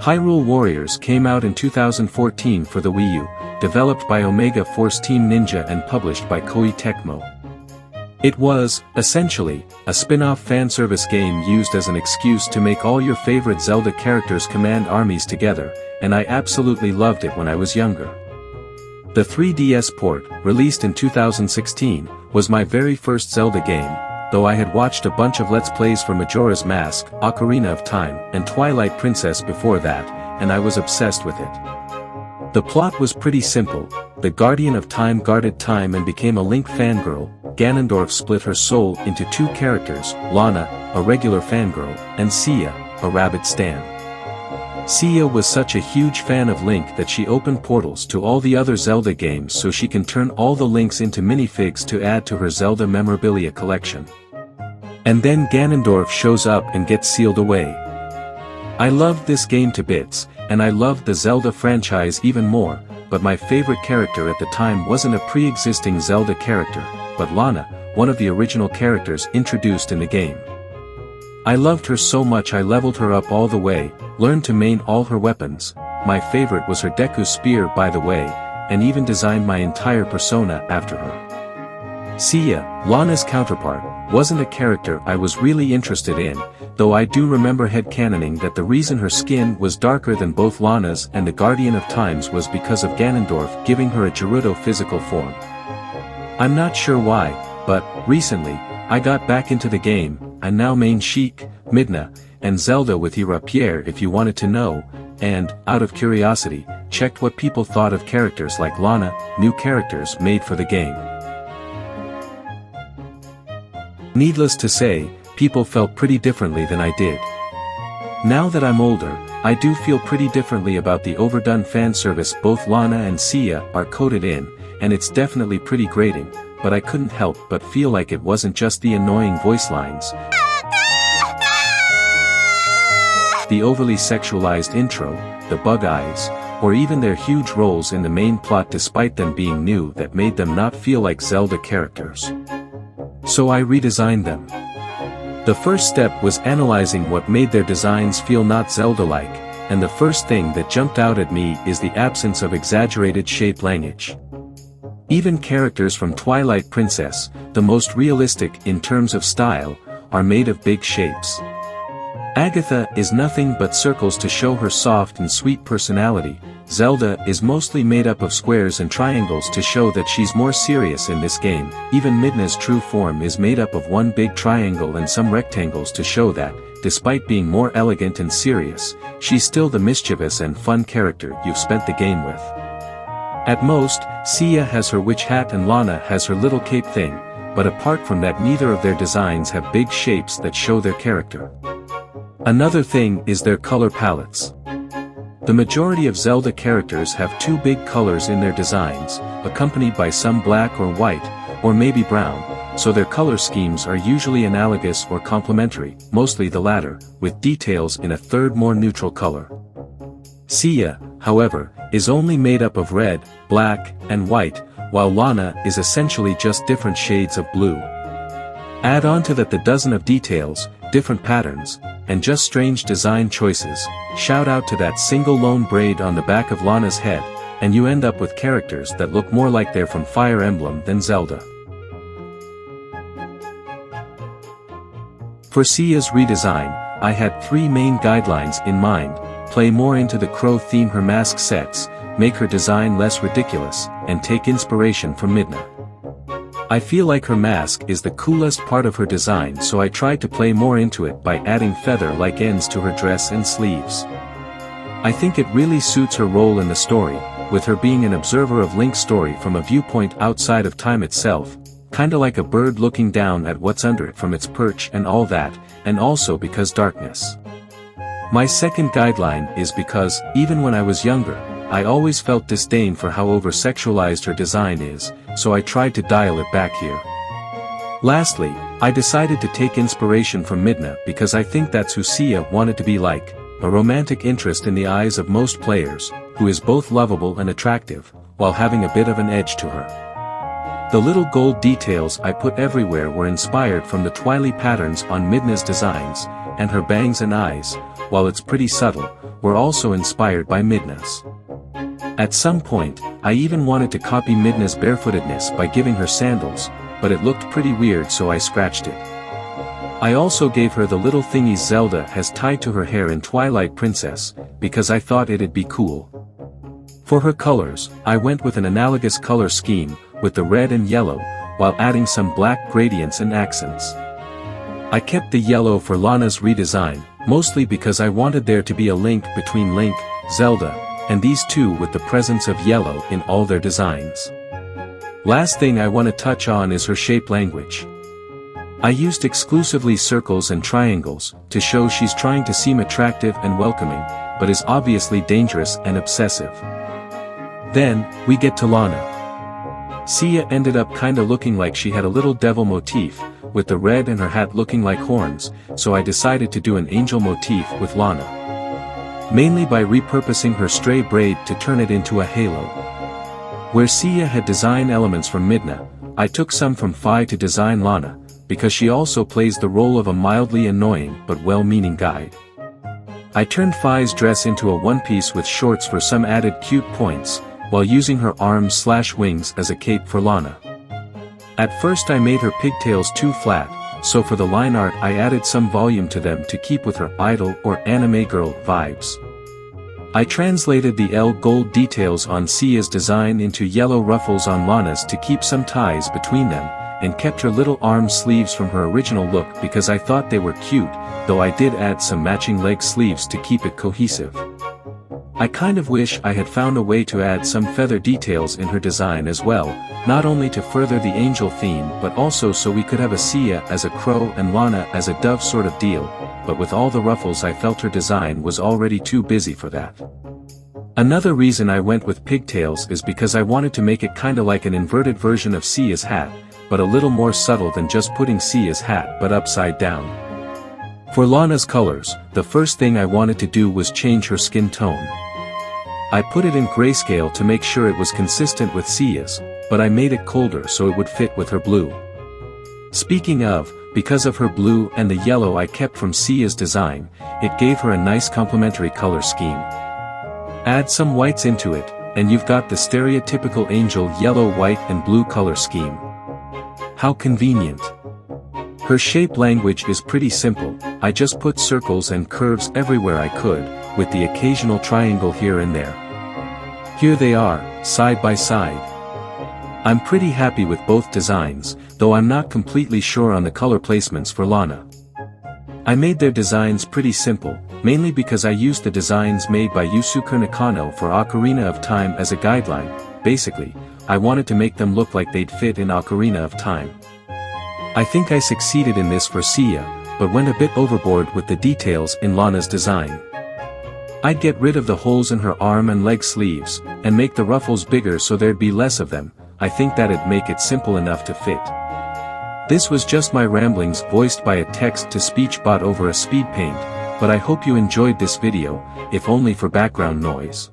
Hyrule Warriors came out in 2014 for the Wii U, developed by Omega Force Team Ninja and published by Koei Tecmo. It was, essentially, a spin-off fanservice game used as an excuse to make all your favorite Zelda characters command armies together, and I absolutely loved it when I was younger. The 3DS port, released in 2016, was my very first Zelda game, though I had watched a bunch of Let's Plays for Majora's Mask, Ocarina of Time, and Twilight Princess before that, and I was obsessed with it. The plot was pretty simple. The Guardian of Time guarded time and became a Link fangirl. Ganondorf split her soul into two characters, Lana, a regular fangirl, and Sia, a rabid stan. Sia was such a huge fan of Link that she opened portals to all the other Zelda games so she can turn all the Links into minifigs to add to her Zelda memorabilia collection. And then Ganondorf shows up and gets sealed away. I loved this game to bits, and I loved the Zelda franchise even more, but my favorite character at the time wasn't a pre-existing Zelda character, but Lana, one of the original characters introduced in the game. I loved her so much I leveled her up all the way, learned to main all her weapons. My favorite was her Deku Spear by the way, and even designed my entire persona after her. Sia, Lana's counterpart, wasn't a character I was really interested in, though I do remember headcanoning that the reason her skin was darker than both Lana's and the Guardian of Times was because of Ganondorf giving her a Gerudo physical form. I'm not sure why, but, recently, I got back into the game. I now main Sheik, Midna, and Zelda with Ira Pierre if you wanted to know, and, out of curiosity, checked what people thought of characters like Lana, new characters made for the game. Needless to say, people felt pretty differently than I did. Now that I'm older, I do feel pretty differently about the overdone fan service both Lana and Sia are coded in, and it's definitely pretty grating, but I couldn't help but feel like it wasn't just the annoying voice lines, the overly sexualized intro, the bug eyes, or even their huge roles in the main plot despite them being new that made them not feel like Zelda characters. So I redesigned them. The first step was analyzing what made their designs feel not Zelda-like, and the first thing that jumped out at me is the absence of exaggerated shape language. Even characters from Twilight Princess, the most realistic in terms of style, are made of big shapes. Agatha is nothing but circles to show her soft and sweet personality. Zelda is mostly made up of squares and triangles to show that she's more serious in this game. Even Midna's true form is made up of one big triangle and some rectangles to show that, despite being more elegant and serious, she's still the mischievous and fun character you've spent the game with. At most, Sia has her witch hat and Lana has her little cape thing, but apart from that neither of their designs have big shapes that show their character. Another thing is their color palettes. The majority of Zelda characters have two big colors in their designs, accompanied by some black or white, or maybe brown, so their color schemes are usually analogous or complementary, mostly the latter, with details in a third more neutral color. Sia, however, is only made up of red, black, and white, while Lana is essentially just different shades of blue. Add on to that the dozen of details, different patterns, and just strange design choices, shout out to that single lone braid on the back of Lana's head, and you end up with characters that look more like they're from Fire Emblem than Zelda. For Sia's redesign, I had three main guidelines in mind: play more into the Crow theme her mask sets, make her design less ridiculous, and take inspiration from Midna. I feel like her mask is the coolest part of her design, so I tried to play more into it by adding feather-like ends to her dress and sleeves. I think it really suits her role in the story, with her being an observer of Link's story from a viewpoint outside of time itself, kinda like a bird looking down at what's under it from its perch and all that, and also because darkness. My second guideline is because, even when I was younger, I always felt disdain for how over-sexualized her design is, so I tried to dial it back here. Lastly, I decided to take inspiration from Midna because I think that's who Sia wanted to be like, a romantic interest in the eyes of most players, who is both lovable and attractive, while having a bit of an edge to her. The little gold details I put everywhere were inspired from the twily patterns on Midna's designs, and her bangs and eyes, while it's pretty subtle, were also inspired by Midna's. At some point, I even wanted to copy Midna's barefootedness by giving her sandals, but it looked pretty weird so I scratched it. I also gave her the little thingies Zelda has tied to her hair in Twilight Princess, because I thought it'd be cool. For her colors, I went with an analogous color scheme, with the red and yellow, while adding some black gradients and accents. I kept the yellow for Lana's redesign, mostly because I wanted there to be a link between Link, Zelda, and these two with the presence of yellow in all their designs. Last thing I want to touch on is her shape language. I used exclusively circles and triangles, to show she's trying to seem attractive and welcoming, but is obviously dangerous and obsessive. Then, we get to Lana. Sia ended up kinda looking like she had a little devil motif, with the red and her hat looking like horns, so I decided to do an angel motif with Lana. Mainly by repurposing her stray braid to turn it into a halo. Where Sia had design elements from Midna, I took some from Fi to design Lana, because she also plays the role of a mildly annoying but well-meaning guide. I turned Fi's dress into a one-piece with shorts for some added cute points, while using her arms/wings as a cape for Lana. At first I made her pigtails too flat, so for the line art I added some volume to them to keep with her idol or anime girl vibes. I translated the L gold details on Sia's design into yellow ruffles on Lana's to keep some ties between them, and kept her little arm sleeves from her original look because I thought they were cute, though I did add some matching leg sleeves to keep it cohesive. I kind of wish I had found a way to add some feather details in her design as well, not only to further the angel theme but also so we could have a Sia as a crow and Lana as a dove sort of deal, but with all the ruffles I felt her design was already too busy for that. Another reason I went with pigtails is because I wanted to make it kinda like an inverted version of Sia's hat, but a little more subtle than just putting Sia's hat but upside down. For Lana's colors, the first thing I wanted to do was change her skin tone. I put it in grayscale to make sure it was consistent with Sia's, but I made it colder so it would fit with her blue. Speaking of, because of her blue and the yellow I kept from Sia's design, it gave her a nice complementary color scheme. Add some whites into it, and you've got the stereotypical angel yellow, white and blue color scheme. How convenient. Her shape language is pretty simple, I just put circles and curves everywhere I could, with the occasional triangle here and there. Here they are, side by side. I'm pretty happy with both designs, though I'm not completely sure on the color placements for Lana. I made their designs pretty simple, mainly because I used the designs made by Yusuke Nakano for Ocarina of Time as a guideline. Basically, I wanted to make them look like they'd fit in Ocarina of Time. I think I succeeded in this for Sia, but went a bit overboard with the details in Lana's design. I'd get rid of the holes in her arm and leg sleeves, and make the ruffles bigger so there'd be less of them. I think that'd make it simple enough to fit. This was just my ramblings voiced by a text-to-speech bot over a speed paint, but I hope you enjoyed this video, if only for background noise.